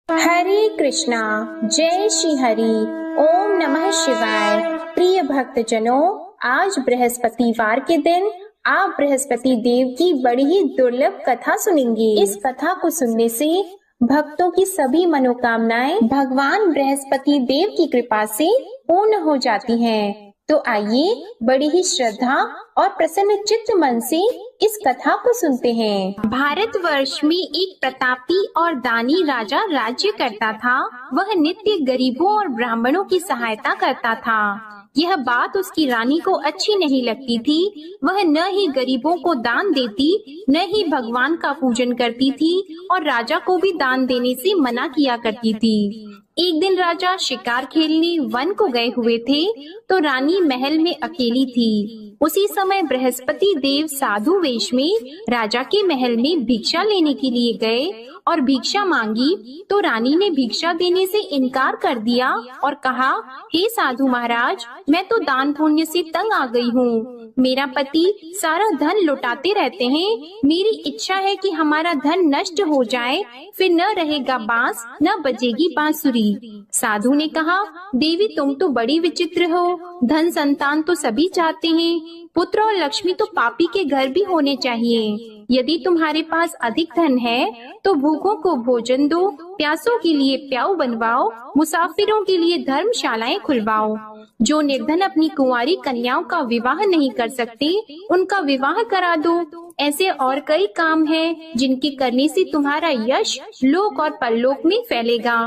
हरे कृष्णा। जय श्री हरि। ओम नमः शिवाय। प्रिय भक्तजनों, आज बृहस्पतिवार के दिन आप बृहस्पति देव की बड़ी ही दुर्लभ कथा सुनेंगे। इस कथा को सुनने से भक्तों की सभी मनोकामनाएं भगवान बृहस्पति देव की कृपा से पूर्ण हो जाती हैं। तो आइए बड़ी ही श्रद्धा और प्रसन्न चित्त मन से इस कथा को सुनते हैं। भारतवर्ष में एक प्रतापी और दानी राजा राज्य करता था। वह नित्य गरीबों और ब्राह्मणों की सहायता करता था। यह बात उसकी रानी को अच्छी नहीं लगती थी। वह न ही गरीबों को दान देती, न ही भगवान का पूजन करती थी और राजा को भी दान देने से मना किया करती थी। एक दिन राजा शिकार खेलने वन को गए हुए थे, तो रानी महल में अकेली थी। उसी समय बृहस्पति देव साधु वेश में राजा के महल में भिक्षा लेने के लिए गए और भिक्षा मांगी, तो रानी ने भिक्षा देने से इनकार कर दिया और कहा, हे साधु महाराज, मैं तो दान पुण्य से तंग आ गई हूँ। मेरा पति सारा धन लुटाते रहते हैं। मेरी इच्छा है कि हमारा धन नष्ट हो जाए, फिर न रहेगा बांस, न बजेगी बांसुरी। साधु ने कहा, देवी तुम तो बड़ी विचित्र हो। धन संतान तो सभी चाहते हैं, पुत्र और लक्ष्मी तो पापी के घर भी होने चाहिए। यदि तुम्हारे पास अधिक धन है तो भूखों को भोजन दो, प्यासों के लिए प्याऊ बनवाओ, मुसाफिरों के लिए धर्मशालाएं खुलवाओ। जो निर्धन अपनी कुंवारी कन्याओं का विवाह नहीं कर सकते, उनका विवाह करा दो। ऐसे और कई काम हैं जिनके करने से तुम्हारा यश लोक और परलोक में फैलेगा।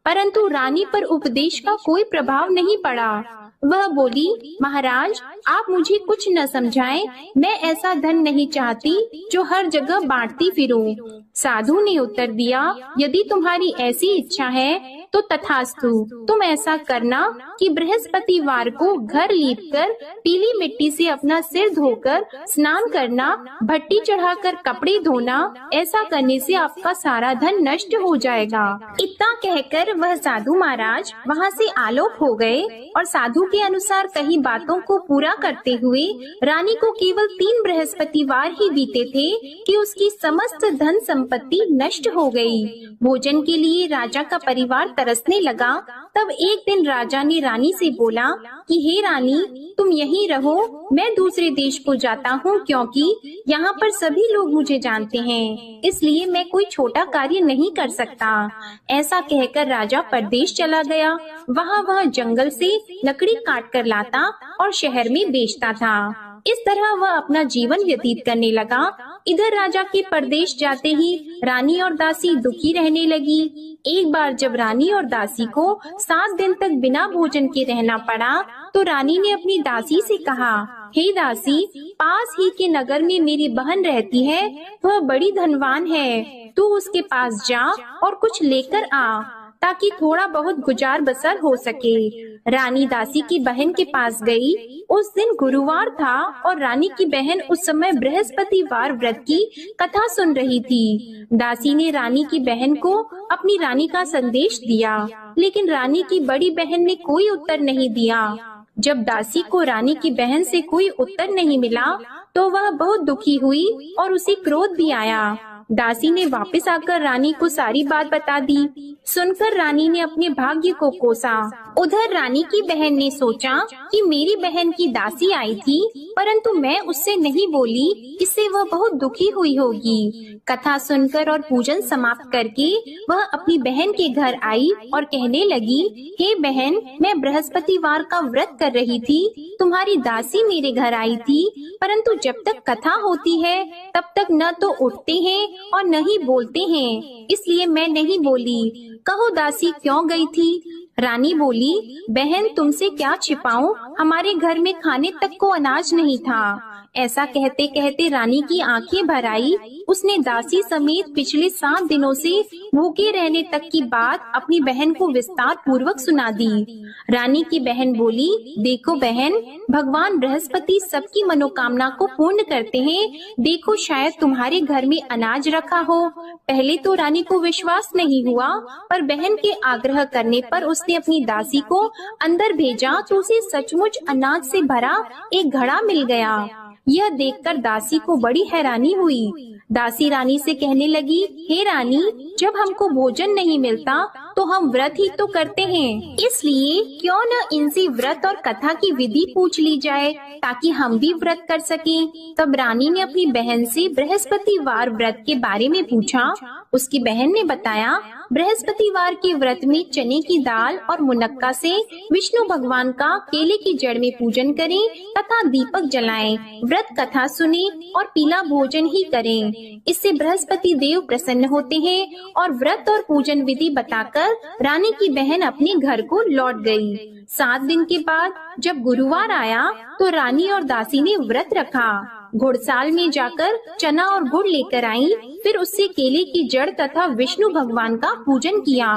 परंतु रानी पर उपदेश का कोई प्रभाव नहीं पड़ा। वह बोली, महाराज आप मुझे कुछ न समझाएं, मैं ऐसा धन नहीं चाहती जो हर जगह बांटती फिरूं। साधु ने उत्तर दिया, यदि तुम्हारी ऐसी इच्छा है तो तथास्तु। तुम ऐसा करना कि बृहस्पतिवार को घर लीपकर पीली मिट्टी से अपना सिर धोकर स्नान करना, भट्टी चढ़ाकर कपड़े धोना। ऐसा करने से आपका सारा धन नष्ट हो जाएगा। इतना कहकर वह साधु महाराज वहाँ से आलोक हो गए और साधु के अनुसार कही बातों को पूरा करते हुए रानी को केवल 3 बृहस्पतिवार ही बीते थे कि उसकी समस्त धन संपत्ति नष्ट हो गई। भोजन के लिए राजा का परिवार तरसने लगा। तब एक दिन राजा ने रानी से बोला कि हे रानी, तुम यहीं रहो, मैं दूसरे देश को जाता हूँ, क्योंकि यहाँ पर सभी लोग मुझे जानते हैं, इसलिए मैं कोई छोटा कार्य नहीं कर सकता। ऐसा कहकर राजा परदेश चला गया। वह जंगल से लकड़ी काट कर लाता और शहर में बेचता था। इस तरह वह अपना जीवन व्यतीत करने लगा। इधर राजा के परदेश जाते ही रानी और दासी दुखी रहने लगी। एक बार जब रानी और दासी को 7 दिन तक बिना भोजन के रहना पड़ा, तो रानी ने अपनी दासी से कहा, हे दासी, पास ही के नगर में मेरी बहन रहती है, वह बड़ी धनवान है, तू उसके पास जा और कुछ लेकर आ, ताकि थोड़ा बहुत गुजार बसर हो सके। रानी दासी की बहन के पास गई। उस दिन गुरुवार था और रानी की बहन उस समय बृहस्पतिवार व्रत की कथा सुन रही थी। दासी ने रानी की बहन को अपनी रानी का संदेश दिया, लेकिन रानी की बड़ी बहन ने कोई उत्तर नहीं दिया। जब दासी को रानी की बहन से कोई उत्तर नहीं मिला, तो वह बहुत दुखी हुई और उसे क्रोध भी आया। दासी ने वापस आकर रानी को सारी बात बता दी। सुनकर रानी ने अपने भाग्य को कोसा। उधर रानी की बहन ने सोचा कि मेरी बहन की दासी आई थी, परंतु मैं उससे नहीं बोली, इससे वह बहुत दुखी हुई होगी। कथा सुनकर और पूजन समाप्त करके वह अपनी बहन के घर आई और कहने लगी, हे बहन, मैं बृहस्पतिवार का व्रत कर रही थी, तुम्हारी दासी मेरे घर आई थी, परंतु जब तक कथा होती है तब तक न तो उठते हैं और न ही बोलते हैं, इसलिए मैं नहीं बोली। कहो दासी क्यों गई थी? रानी बोली, बहन तुमसे क्या छिपाऊं, हमारे घर में खाने तक को अनाज नहीं था। ऐसा कहते कहते रानी की आंखें भर आई। उसने दासी समेत पिछले 7 दिनों से भूखे रहने तक की बात अपनी बहन को विस्तार पूर्वक सुना दी। रानी की बहन बोली, देखो बहन, भगवान बृहस्पति सबकी मनोकामना को पूर्ण करते हैं। देखो शायद तुम्हारे घर में अनाज रखा हो। पहले तो रानी को विश्वास नहीं हुआ, पर बहन के आग्रह करने पर उसने अपनी दासी को अंदर भेजा तो उसे सचमुच अनाज से भरा एक घड़ा मिल गया। यह देखकर दासी को बड़ी हैरानी हुई। दासी रानी से कहने लगी, हे रानी, जब हमको भोजन नहीं मिलता तो हम व्रत ही तो करते हैं, इसलिए क्यों न इनसे व्रत और कथा की विधि पूछ ली जाए ताकि हम भी व्रत कर सकें। तब रानी ने अपनी बहन से बृहस्पतिवार व्रत के बारे में पूछा। उसकी बहन ने बताया, बृहस्पतिवार के व्रत में चने की दाल और मुनक्का से विष्णु भगवान का केले की जड़ में पूजन करें तथा दीपक जलाएं, व्रत कथा सुने और पीला भोजन ही करें। इससे बृहस्पति देव प्रसन्न होते हैं। और व्रत और पूजन विधि बताकर रानी की बहन अपने घर को लौट गई। 7 दिन के बाद जब गुरुवार आया तो रानी और दासी ने व्रत रखा। घुड़साल में जाकर चना और गुड़ लेकर आई, फिर उससे केले की जड़ तथा विष्णु भगवान का पूजन किया।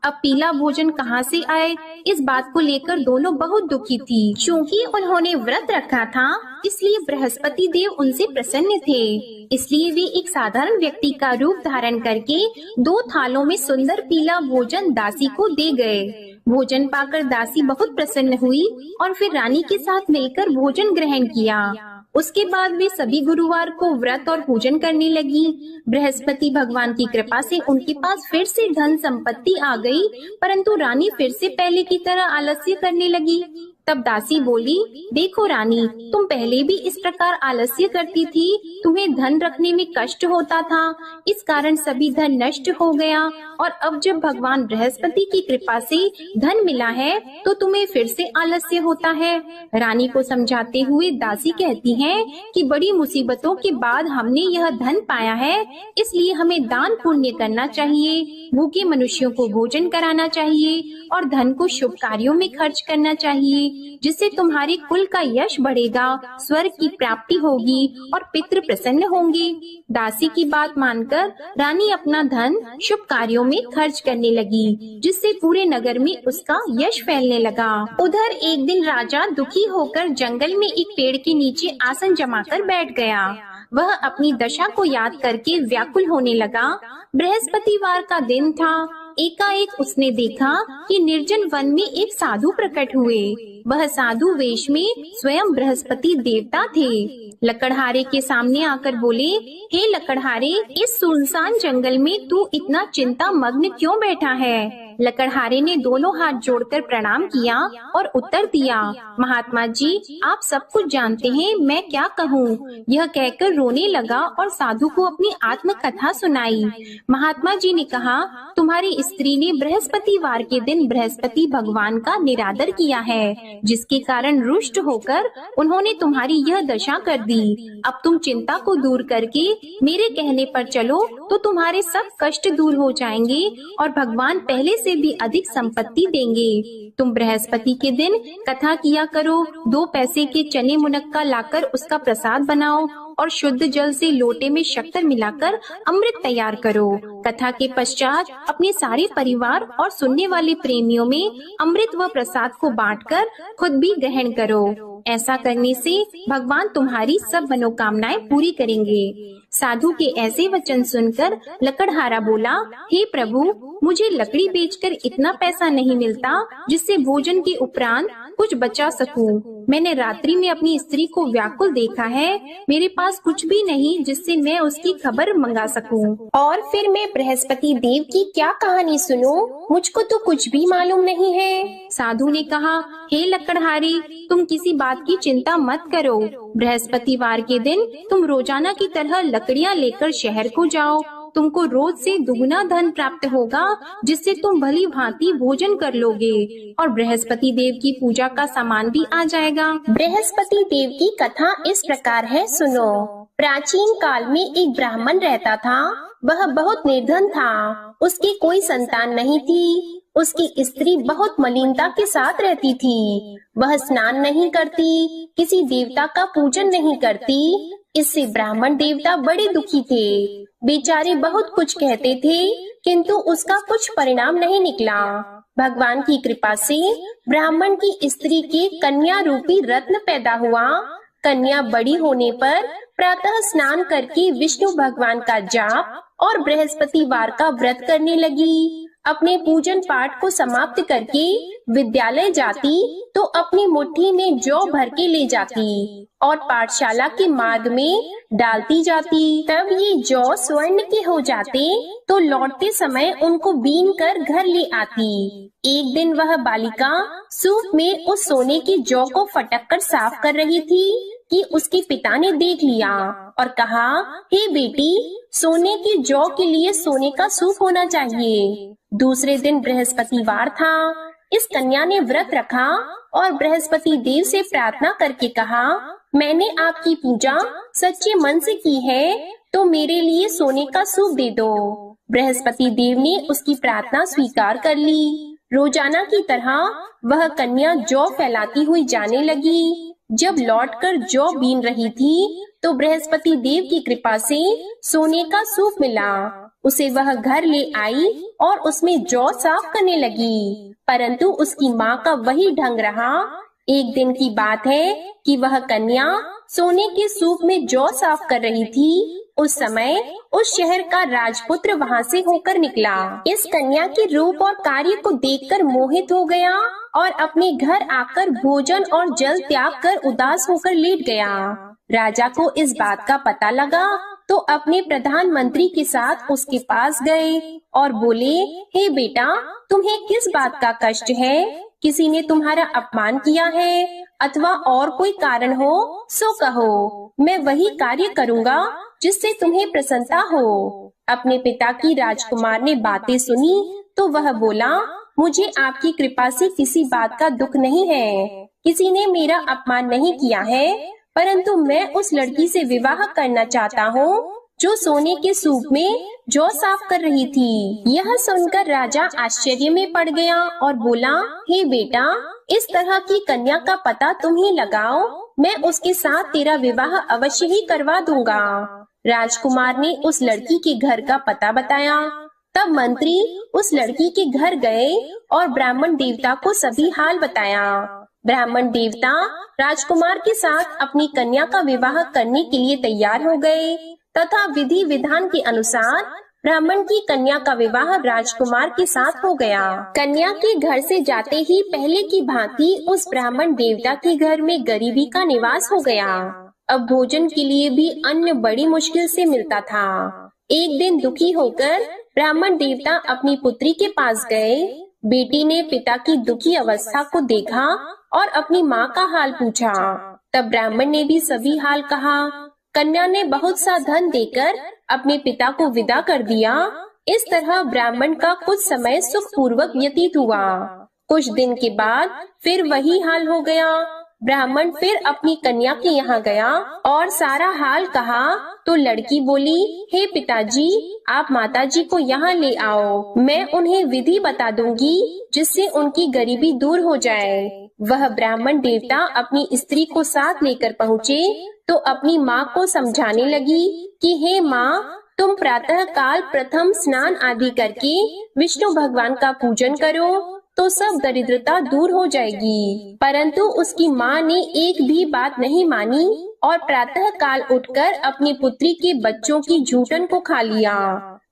अब पीला भोजन कहाँ से आए, इस बात को लेकर दोनों बहुत दुखी थी। क्योंकि उन्होंने व्रत रखा था, इसलिए बृहस्पति देव उनसे प्रसन्न थे। इसलिए वे एक साधारण व्यक्ति का रूप धारण करके 2 थालों में सुंदर पीला भोजन दासी को दे गए। भोजन पाकर दासी बहुत प्रसन्न हुई और फिर रानी के साथ मिलकर भोजन ग्रहण किया। उसके बाद वे सभी गुरुवार को व्रत और पूजन करने लगी। बृहस्पति भगवान की कृपा से उनके पास फिर से धन संपत्ति आ गई, परंतु रानी फिर से पहले की तरह आलस्य करने लगी। तब दासी बोली, देखो रानी, तुम पहले भी इस प्रकार आलस्य करती थी, तुम्हें धन रखने में कष्ट होता था, इस कारण सभी धन नष्ट हो गया, और अब जब भगवान बृहस्पति की कृपा से धन मिला है तो तुम्हें फिर से आलस्य होता है। रानी को समझाते हुए दासी कहती है कि बड़ी मुसीबतों के बाद हमने यह धन पाया है, इसलिए हमें दान पुण्य करना चाहिए, भूखे मनुष्यों को भोजन कराना चाहिए और धन को शुभ कार्यों में खर्च करना चाहिए, जिससे तुम्हारे कुल का यश बढ़ेगा, स्वर्ग की प्राप्ति होगी और पितृ प्रसन्न होंगे। दासी की बात मानकर रानी अपना धन शुभ कार्यों में खर्च करने लगी, जिससे पूरे नगर में उसका यश फैलने लगा। उधर एक दिन राजा दुखी होकर जंगल में एक पेड़ के नीचे आसन जमाकर बैठ गया। वह अपनी दशा को याद करके व्याकुल होने लगा। बृहस्पतिवार का दिन था। एकाएक उसने देखा कि निर्जन वन में एक साधु प्रकट हुए। वह साधु वेश में स्वयं बृहस्पति देवता थे। लकड़हारे के सामने आकर बोले, हे लकड़हारे, इस सुनसान जंगल में तू इतना चिंता मग्न क्यों बैठा है? लकड़हारे ने दोनों हाथ जोड़कर प्रणाम किया और उत्तर दिया, महात्मा जी, आप सब कुछ जानते हैं, मैं क्या कहूँ। यह कहकर रोने लगा और साधु को अपनी आत्म कथा सुनाई। महात्मा जी ने कहा, तुम्हारी स्त्री ने बृहस्पतिवार के दिन बृहस्पति भगवान का निरादर किया है, जिसके कारण रुष्ट होकर उन्होंने तुम्हारी यह दशा कर दी। अब तुम चिंता को दूर करके मेरे कहने पर चलो तो तुम्हारे सब कष्ट दूर हो जाएंगे और भगवान पहले से भी अधिक संपत्ति देंगे। तुम बृहस्पति के दिन कथा किया करो, 2 पैसे के चने मुनक्का लाकर उसका प्रसाद बनाओ और शुद्ध जल से लोटे में शक्कर मिलाकर अमृत तैयार करो। कथा के पश्चात अपने सारे परिवार और सुनने वाले प्रेमियों में अमृत व प्रसाद को बांटकर खुद भी ग्रहण करो। ऐसा करने से भगवान तुम्हारी सब मनोकामनाएं पूरी करेंगे। साधु के ऐसे वचन सुनकर लकड़हारा बोला, हे प्रभु, मुझे लकड़ी बेचकर इतना पैसा नहीं मिलता जिससे भोजन के उपरांत कुछ बचा सकूं। मैंने रात्रि में अपनी स्त्री को व्याकुल देखा है, मेरे पास कुछ भी नहीं जिससे मैं उसकी खबर मंगा सकूं। और फिर मैं बृहस्पति देव की क्या कहानी सुनूं? मुझको तो कुछ भी मालूम नहीं है। साधु ने कहा, हे लकड़हारी, तुम किसी बात की चिंता मत करो। बृहस्पतिवार के दिन तुम रोजाना की तरह लकड़ियाँ लेकर शहर को जाओ। तुमको रोज से दुगुना धन प्राप्त होगा, जिससे तुम भली भांति भोजन कर लोगे और बृहस्पति देव की पूजा का सामान भी आ जाएगा। बृहस्पति देव की कथा इस प्रकार है, सुनो। प्राचीन काल में एक ब्राह्मण रहता था। वह बहुत निर्धन था। उसकी कोई संतान नहीं थी। उसकी स्त्री बहुत मलिनता के साथ रहती थी। वह स्नान नहीं करती, किसी देवता का पूजन नहीं करती। इससे ब्राह्मण देवता बड़े दुखी थे। बेचारे बहुत कुछ कहते थे, किंतु उसका कुछ परिणाम नहीं निकला। भगवान की कृपा से ब्राह्मण की स्त्री के कन्या रूपी रत्न पैदा हुआ। कन्या बड़ी होने पर प्रातः स्नान करके विष्णु भगवान का जाप और बृहस्पतिवार का व्रत करने लगी। अपने पूजन पाठ को समाप्त करके विद्यालय जाती तो अपनी मुट्ठी में जौ भर के ले जाती और पाठशाला के मार्ग में डालती जाती। तब ये जौ स्वर्ण के हो जाते तो लौटते समय उनको बीन कर घर ले आती। एक दिन वह बालिका सूप में उस सोने के जौ को फटक कर साफ कर रही थी कि उसके पिता ने देख लिया और कहा, हे बेटी, सोने के जौ के लिए सोने का सूप होना चाहिए। दूसरे दिन बृहस्पतिवार था। इस कन्या ने व्रत रखा और बृहस्पति देव से प्रार्थना करके कहा, मैंने आपकी पूजा सच्चे मन से की है तो मेरे लिए सोने का सूप दे दो। बृहस्पति देव ने उसकी प्रार्थना स्वीकार कर ली। रोजाना की तरह वह कन्या जौ फैलाती हुई जाने लगी। जब लौटकर जौ बीन रही थी तो बृहस्पति देव की कृपा से सोने का सूप मिला। उसे वह घर ले आई और उसमें जौ साफ करने लगी, परंतु उसकी माँ का वही ढंग रहा। एक दिन की बात है कि वह कन्या सोने के सूप में जौ साफ कर रही थी। उस समय उस शहर का राजपुत्र वहाँ से होकर निकला। इस कन्या के रूप और कार्य को देखकर मोहित हो गया और अपने घर आकर भोजन और जल त्याग कर उदास होकर लेट गया। राजा को इस बात का पता लगा तो अपने प्रधानमंत्री के साथ उसके पास गए और बोले, हे बेटा, तुम्हें किस बात का कष्ट है? किसी ने तुम्हारा अपमान किया है अथवा और कोई कारण हो सो कहो, मैं वही कार्य करूँगा जिससे तुम्हें प्रसन्नता हो। अपने पिता की राजकुमार ने बातें सुनी तो वह बोला, मुझे आपकी कृपा से किसी बात का दुख नहीं है। किसी ने मेरा अपमान नहीं किया है, परंतु मैं उस लड़की से विवाह करना चाहता हूँ जो सोने के सूप में जौ साफ कर रही थी। यह सुनकर राजा आश्चर्य में पड़ गया और बोला, हे बेटा, इस तरह की कन्या का पता तुम ही लगाओ, मैं उसके साथ तेरा विवाह अवश्य ही करवा दूंगा। राजकुमार ने उस लड़की के घर का पता बताया। तब मंत्री उस लड़की के घर गए और ब्राह्मण देवता को सभी हाल बताया। ब्राह्मण देवता राजकुमार के साथ अपनी कन्या का विवाह करने के लिए तैयार हो गए तथा विधि विधान के अनुसार ब्राह्मण की कन्या का विवाह राजकुमार के साथ हो गया। कन्या के घर से जाते ही पहले की भांति उस ब्राह्मण देवता के घर में गरीबी का निवास हो गया। अब भोजन के लिए भी अन्न बड़ी मुश्किल से मिलता था। एक दिन दुखी होकर ब्राह्मण देवता अपनी पुत्री के पास गए। बेटी ने पिता की दुखी अवस्था को देखा और अपनी माँ का हाल पूछा। तब ब्राह्मण ने भी सभी हाल कहा। कन्या ने बहुत सा धन देकर अपने पिता को विदा कर दिया। इस तरह ब्राह्मण का कुछ समय सुख पूर्वक व्यतीत हुआ। कुछ दिन के बाद फिर वही हाल हो गया। ब्राह्मण फिर अपनी कन्या के यहाँ गया और सारा हाल कहा तो लड़की बोली, हे पिताजी, आप माताजी को यहाँ ले आओ, मैं उन्हें विधि बता दूंगी जिससे उनकी गरीबी दूर हो जाए। वह ब्राह्मण देवता अपनी स्त्री को साथ लेकर पहुँचे तो अपनी माँ को समझाने लगी कि हे माँ, तुम प्रातः काल प्रथम स्नान आदि करके विष्णु भगवान का पूजन करो तो सब दरिद्रता दूर हो जाएगी। परंतु उसकी माँ ने एक भी बात नहीं मानी और प्रातः काल उठकर अपनी पुत्री के बच्चों की जूठन को खा लिया।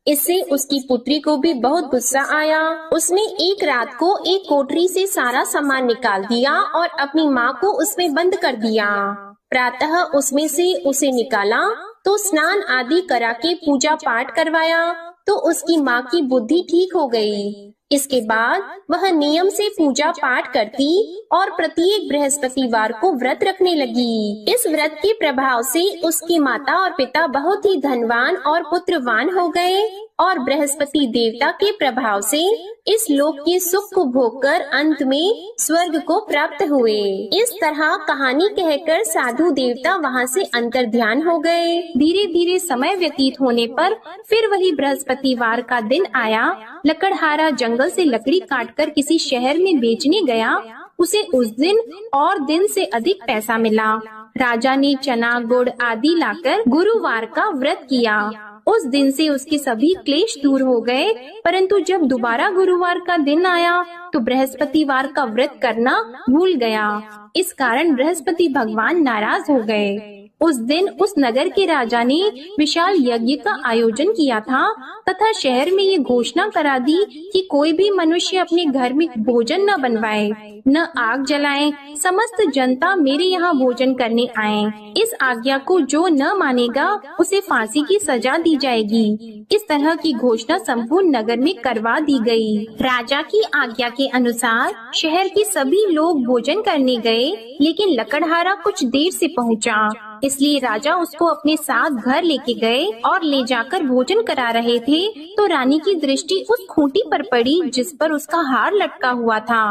इससे उसकी पुत्री को भी बहुत गुस्सा आया। उसने एक रात को एक कोठरी से सारा सामान निकाल दिया और अपनी माँ को उसमें बंद कर दिया। प्रातः उसमें से उसे निकाला तो स्नान आदि करा के पूजा पाठ करवाया तो उसकी माँ की बुद्धि ठीक हो गई। इसके बाद वह नियम से पूजा पाठ करती और प्रत्येक बृहस्पतिवार को व्रत रखने लगी। इस व्रत के प्रभाव से उसकी माता और पिता बहुत ही धनवान और पुत्रवान हो गए और बृहस्पति देवता के प्रभाव से इस लोक के सुख को भोगकर अंत में स्वर्ग को प्राप्त हुए। इस तरह कहानी कहकर साधु देवता वहाँ से अंतर्ध्यान हो गए। धीरे धीरे समय व्यतीत होने पर फिर वही बृहस्पतिवार का दिन आया। लकड़हारा जंगल से लकड़ी काटकर किसी शहर में बेचने गया। उसे उस दिन और दिन से अधिक पैसा मिला। राजा ने चना गुड़ आदि लाकर गुरुवार का व्रत किया। उस दिन से उसके सभी क्लेश दूर हो गए। परंतु जब दोबारा गुरुवार का दिन आया तो बृहस्पतिवार का व्रत करना भूल गया। इस कारण बृहस्पति भगवान नाराज हो गए। उस दिन उस नगर के राजा ने विशाल यज्ञ का आयोजन किया था तथा शहर में ये घोषणा करा दी कि कोई भी मनुष्य अपने घर में भोजन न बनवाए, न आग जलाए। समस्त जनता मेरे यहाँ भोजन करने आए। इस आज्ञा को जो न मानेगा उसे फांसी की सजा दी जाएगी। इस तरह की घोषणा संपूर्ण नगर में करवा दी गई। राजा की आज्ञा के अनुसार शहर के सभी लोग भोजन करने गए, लेकिन लकड़हारा कुछ देर से पहुँचा, इसलिए राजा उसको अपने साथ घर लेके गए और ले जाकर भोजन करा रहे थे तो रानी की दृष्टि उस खूंटी पर पड़ी जिस पर उसका हार लटका हुआ था।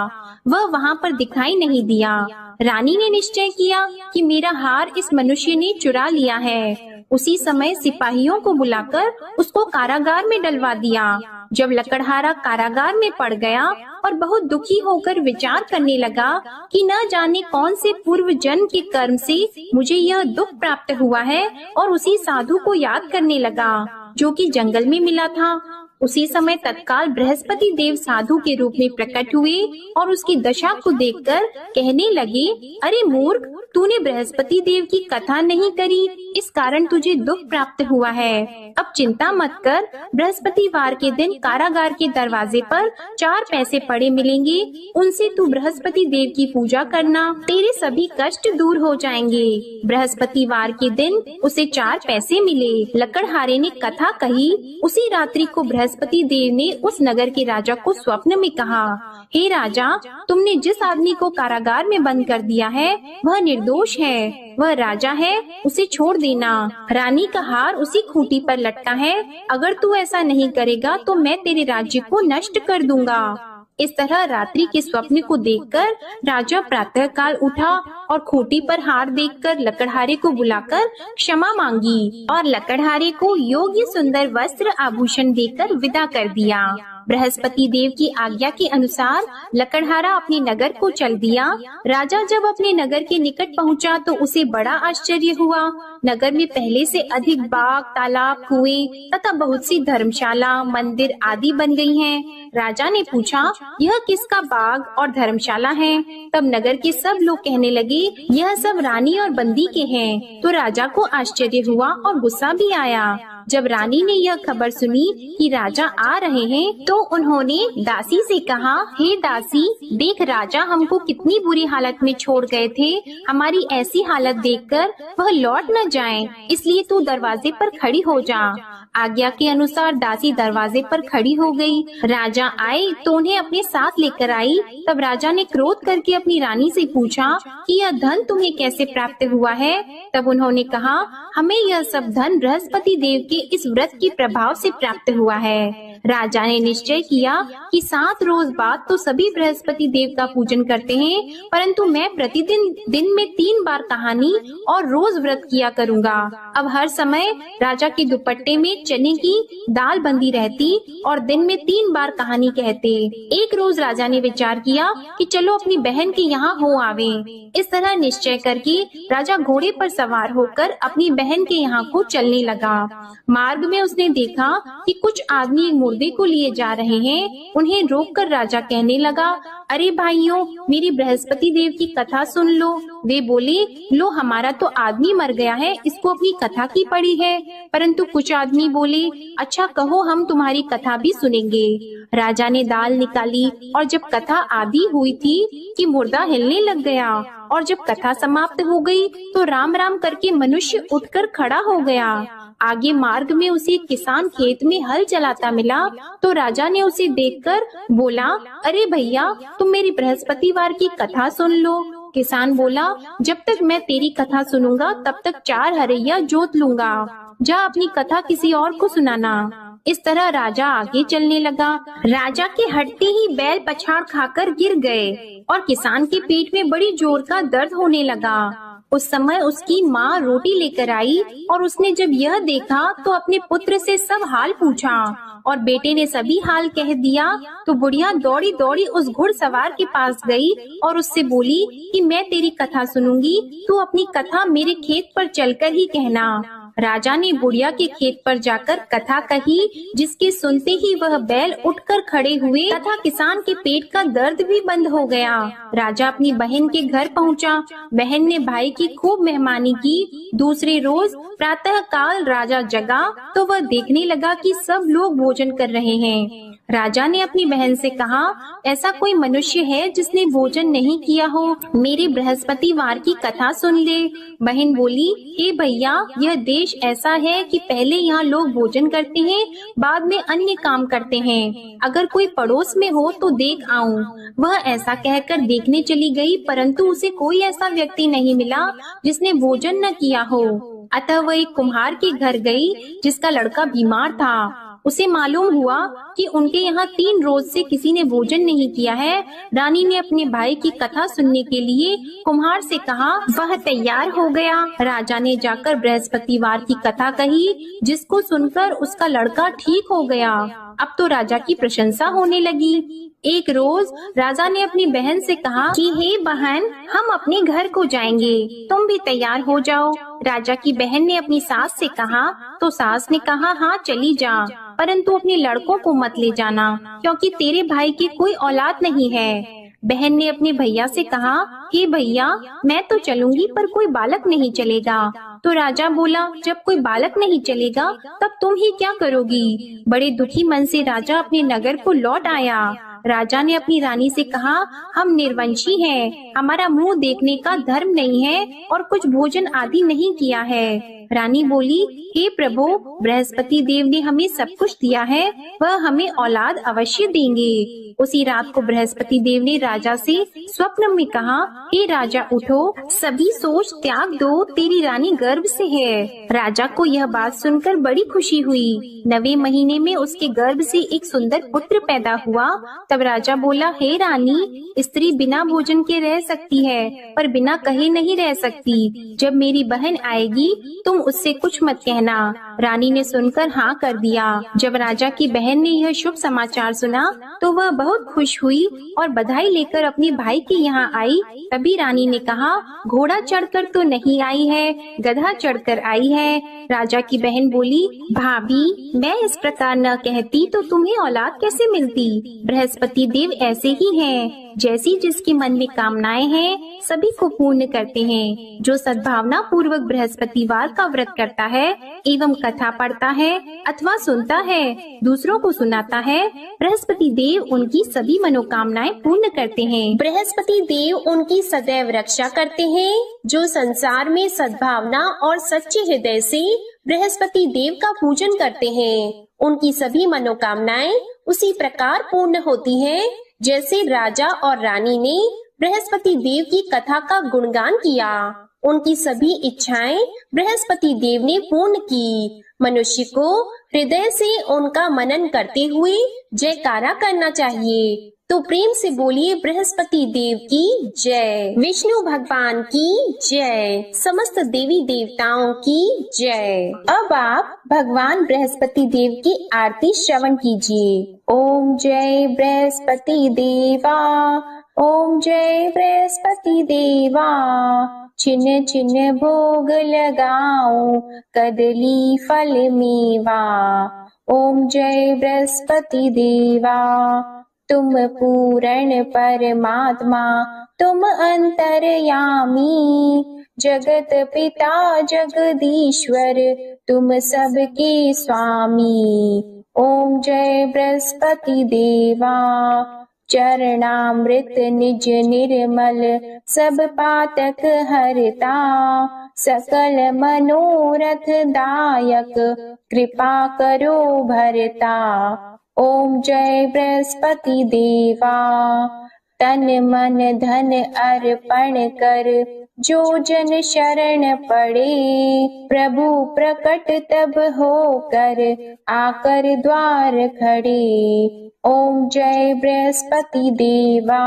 वह वहाँ पर दिखाई नहीं दिया। रानी ने निश्चय किया कि मेरा हार इस मनुष्य ने चुरा लिया है। उसी समय सिपाहियों को बुलाकर उसको कारागार में डलवा दिया। जब लकड़हारा कारागार में पड़ गया और बहुत दुखी होकर विचार करने लगा कि न जाने कौन से पूर्व जन्म के कर्म से मुझे यह दुख प्राप्त हुआ है, और उसी साधु को याद करने लगा जो कि जंगल में मिला था। उसी समय तत्काल बृहस्पति देव साधु के रूप में प्रकट हुए और उसकी दशा को देखकर कहने लगे, अरे मूर्ख, तूने बृहस्पति देव की कथा नहीं करी, इस कारण तुझे दुख प्राप्त हुआ है। अब चिंता मत कर, बृहस्पतिवार के दिन कारागार के दरवाजे पर 4 पैसे पड़े मिलेंगे, उनसे तू बृहस्पति देव की पूजा करना, तेरे सभी कष्ट दूर हो जाएंगे। बृहस्पतिवार के दिन उसे 4 पैसे मिले। लकड़हारे ने कथा कही। उसी रात्रि को बृहस्पति देव ने उस नगर के राजा को स्वप्न में कहा, हे राजा, तुमने जिस आदमी को कारागार में बंद कर दिया है वह निर्दोष है, वह राजा है, उसे छोड़ देना। रानी का हार उसी खूंटी पर लटका है, अगर तू ऐसा नहीं करेगा तो मैं तेरे राज्य को नष्ट कर दूंगा। इस तरह रात्रि के स्वप्न को देखकर राजा प्रातः काल उठा और खूंटी पर हार देखकर लकड़हारे को बुलाकर क्षमा मांगी और लकड़हारे को योग्य सुंदर वस्त्र आभूषण देकर विदा कर दिया। बृहस्पति देव की आज्ञा के अनुसार लकड़हारा अपने नगर को चल दिया। राजा जब अपने नगर के निकट पहुंचा तो उसे बड़ा आश्चर्य हुआ। नगर में पहले से अधिक बाग, तालाब, कुएं तथा बहुत सी धर्मशाला, मंदिर आदि बन गई हैं। राजा ने पूछा, यह किसका बाग और धर्मशाला है? तब नगर के सब लोग कहने लगे, यह सब रानी और बंदी के हैं। तो राजा को आश्चर्य हुआ और गुस्सा भी आया। जब रानी ने यह खबर सुनी कि राजा आ रहे हैं तो उन्होंने दासी से कहा, हे दासी, देख राजा हमको कितनी बुरी हालत में छोड़ गए थे। हमारी ऐसी हालत देखकर वह लौट न जाएं, इसलिए तू दरवाजे पर खड़ी हो जा। आज्ञा के अनुसार दासी दरवाजे पर खड़ी हो गई। राजा आए तो उन्हें अपने साथ लेकर आई। तब राजा ने क्रोध करके अपनी रानी से पूछा कि यह धन तुम्हें कैसे प्राप्त हुआ है? तब उन्होंने कहा, हमें यह सब धन बृहस्पति देव के इस व्रत के प्रभाव से प्राप्त हुआ है। राजा ने निश्चय किया कि 7 रोज बाद तो सभी बृहस्पति देव का पूजन करते हैं, परंतु मैं प्रतिदिन दिन में 3 बार कहानी और रोज व्रत किया करूँगा। अब हर समय राजा के दुपट्टे में चने की दाल बंदी रहती और दिन में 3 बार कहानी कहते। एक रोज राजा ने विचार किया कि चलो अपनी बहन के यहाँ हो आवे। इस तरह निश्चय करके राजा घोड़े पर सवार होकर अपनी बहन के यहाँ को चलने लगा। मार्ग में उसने देखा कि कुछ आदमी एक मुर्दे को लिए जा रहे हैं। उन्हें रोककर राजा कहने लगा, अरे भाइयों, मेरी बृहस्पति देव की कथा सुन लो। वे बोले, लो हमारा तो आदमी मर गया है, इसको अपनी कथा की पड़ी है। परंतु कुछ आदमी बोले, अच्छा कहो, हम तुम्हारी कथा भी सुनेंगे। राजा ने दाल निकाली और जब कथा आधी हुई थी कि मुर्दा हिलने लग गया, और जब कथा समाप्त हो गई तो राम राम करके मनुष्य उठकर खड़ा हो गया। आगे मार्ग में उसे एक किसान खेत में हल चलाता मिला तो राजा ने उसे देखकर बोला, अरे भैया, तुम मेरी बृहस्पतिवार की कथा सुन लो। किसान बोला, जब तक मैं तेरी कथा सुनूंगा तब तक 4 हरैया जोत लूंगा। जा अपनी कथा किसी और को सुनाना। इस तरह राजा आगे चलने लगा। राजा के हटते ही बैल पछाड़ खाकर गिर गए और किसान के पेट में बड़ी जोर का दर्द होने लगा। उस समय उसकी माँ रोटी लेकर आई और उसने जब यह देखा तो अपने पुत्र से सब हाल पूछा और बेटे ने सभी हाल कह दिया। तो बुढ़िया दौड़ी दौड़ी उस घुड़सवार के पास गई और उससे बोली कि मैं तेरी कथा सुनूंगी, तू अपनी कथा मेरे खेत पर चलकर ही कहना। राजा ने बुढ़िया के खेत पर जाकर कथा कही, जिसके सुनते ही वह बैल उठकर खड़े हुए तथा किसान के पेट का दर्द भी बंद हो गया। राजा अपनी बहन के घर पहुंचा। बहन ने भाई की खूब मेहमानी की। दूसरे रोज प्रातः काल राजा जगा तो वह देखने लगा कि सब लोग भोजन कर रहे हैं। राजा ने अपनी बहन से कहा, ऐसा कोई मनुष्य है जिसने भोजन नहीं किया हो? मेरे बृहस्पतिवार की कथा सुन ले। बहन बोली, हे भैया, यह देश ऐसा है कि पहले यहाँ लोग भोजन करते हैं, बाद में अन्य काम करते हैं। अगर कोई पड़ोस में हो तो देख आऊं। वह ऐसा कहकर देखने चली गई, परंतु उसे कोई ऐसा व्यक्ति नहीं मिला जिसने भोजन न किया हो। अतः वह एक कुम्हार के घर गई जिसका लड़का बीमार था। उसे मालूम हुआ कि उनके यहाँ 3 रोज से किसी ने भोजन नहीं किया है। रानी ने अपने भाई की कथा सुनने के लिए कुम्हार से कहा। वह तैयार हो गया। राजा ने जाकर बृहस्पतिवार की कथा कही, जिसको सुनकर उसका लड़का ठीक हो गया। अब तो राजा की प्रशंसा होने लगी। एक रोज राजा ने अपनी बहन से कहा कि हे बहन, हम अपने घर को जाएंगे, तुम भी तैयार हो जाओ। राजा की बहन ने अपनी सास से कहा तो सास ने कहा, हाँ चली जा, परंतु अपने लड़कों को मत ले जाना, क्योंकि तेरे भाई की कोई औलाद नहीं है। बहन ने अपने भैया से कहा, हे भैया, मैं तो चलूंगी पर कोई बालक नहीं चलेगा। तो राजा बोला, जब कोई बालक नहीं चलेगा तब तुम ही क्या करोगी? बड़े दुखी मन से राजा अपने नगर को लौट आया। राजा ने अपनी रानी से कहा, हम निर्वंशी हैं, हमारा मुंह देखने का धर्म नहीं है और कुछ भोजन आदि नहीं किया है। रानी बोली, हे प्रभु, बृहस्पति देव ने हमें सब कुछ दिया है, वह हमें औलाद अवश्य देंगे। उसी रात को बृहस्पति देव ने राजा से स्वप्न में कहा, हे राजा उठो, सभी सोच त्याग दो, तेरी रानी गर्भ से है। राजा को यह बात सुनकर बड़ी खुशी हुई। 9वें महीने में उसके गर्भ से एक सुंदर पुत्र पैदा हुआ। तब राजा बोला, हे रानी, स्त्री बिना भोजन के रह सकती है, पर बिना कहे नहीं रह सकती। जब मेरी बहन आएगी तुम उससे कुछ मत कहना। रानी ने सुनकर हाँ कर दिया। जब राजा की बहन ने यह शुभ समाचार सुना तो वह बहुत खुश हुई और बधाई लेकर अपने भाई के यहाँ आई। तभी रानी ने कहा, घोड़ा चढ़कर तो नहीं आई है, गधा चढ़कर आई है। राजा की बहन बोली, भाभी, मैं इस प्रकार न कहती तो तुम्हें औलाद कैसे मिलती? बृहस्पति देव ऐसे ही हैं, जैसी जिसके मन में कामनाएं हैं सभी को पूर्ण करते हैं। जो सद्भावना पूर्वक बृहस्पतिवार का व्रत करता है एवं कथा पढ़ता है अथवा सुनता है, दूसरों को सुनाता है, बृहस्पति देव उनकी सभी मनोकामनाएं पूर्ण करते हैं। बृहस्पति देव उनकी सदैव रक्षा करते हैं। जो संसार में सद्भावना और सच्चे हृदय से बृहस्पति देव का पूजन करते हैं, उनकी सभी मनोकामनाएं उसी प्रकार पूर्ण होती हैं, जैसे राजा और रानी ने बृहस्पति देव की कथा का गुणगान किया। उनकी सभी इच्छाएं बृहस्पति देव ने पूर्ण की। मनुष्य को हृदय से उनका मनन करते हुए जयकारा करना चाहिए। तो प्रेम से बोलिए, बृहस्पति देव की जय, विष्णु भगवान की जय, समस्त देवी देवताओं की जय। अब आप भगवान बृहस्पति देव की आरती श्रवण कीजिए। ओम जय बृहस्पति देवा, ओम जय बृहस्पति देवा, छिन्न छिन्न भोग लगाऊं, कदली फल मेवा। ओम जय बृहस्पति देवा, तुम पूर्ण परमात्मा, तुम अंतर्यामी, जगत पिता जगदीश्वर, तुम सबके स्वामी। ओम जय बृहस्पति देवा, चरणामृत निज निर्मल, सब पातक हरता, सकल मनोरथ दायक, कृपा करो भरता। ओम जय बृहस्पति देवा, तन मन धन अर्पण कर, जो जन शरण पड़े, प्रभु प्रकट तब होकर, आकर द्वार खड़े। ओम जय बृहस्पति देवा,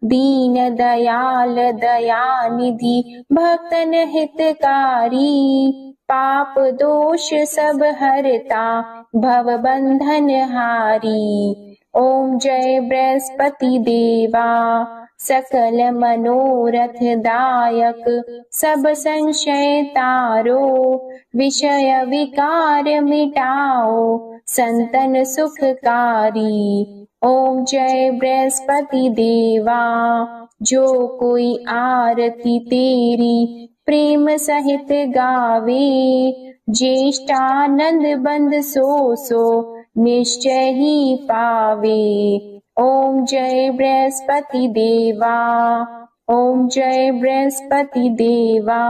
दीन दयाल दयानिधि, भक्तन हितकारी, पाप दोष सब हरता, भव बंधन हारी। ओम जय बृहस्पति देवा, सकल मनोरथ दायक सब संशय तारो, विषय विकार मिटाओ संतन सुखकारी। ओम जय बृहस्पति देवा, जो कोई आरती तेरी प्रेम सहित गावे, ज्येष्ठानंद बंद सो निश्चय ही पावे। ओम जय बृहस्पति देवा, ओम जय बृहस्पति देवा।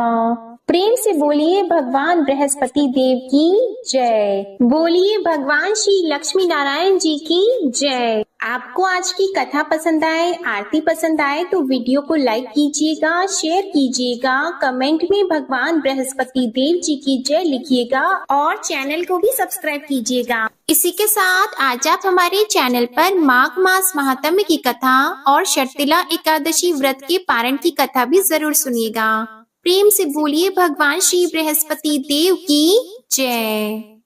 प्रेम से बोलिए भगवान बृहस्पति देव की जय। बोलिए भगवान श्री लक्ष्मी नारायण जी की जय। आपको आज की कथा पसंद आए, आरती पसंद आए तो वीडियो को लाइक कीजिएगा, शेयर कीजिएगा, कमेंट में भगवान बृहस्पति देव जी की जय लिखिएगा और चैनल को भी सब्सक्राइब कीजिएगा। इसी के साथ आज आप हमारे चैनल पर माघ मास महात्म्य की कथा और शर्तिला एकादशी व्रत के पारण की कथा भी जरूर सुनिएगा। प्रेम से बोलिए भगवान श्री बृहस्पति देव की जय।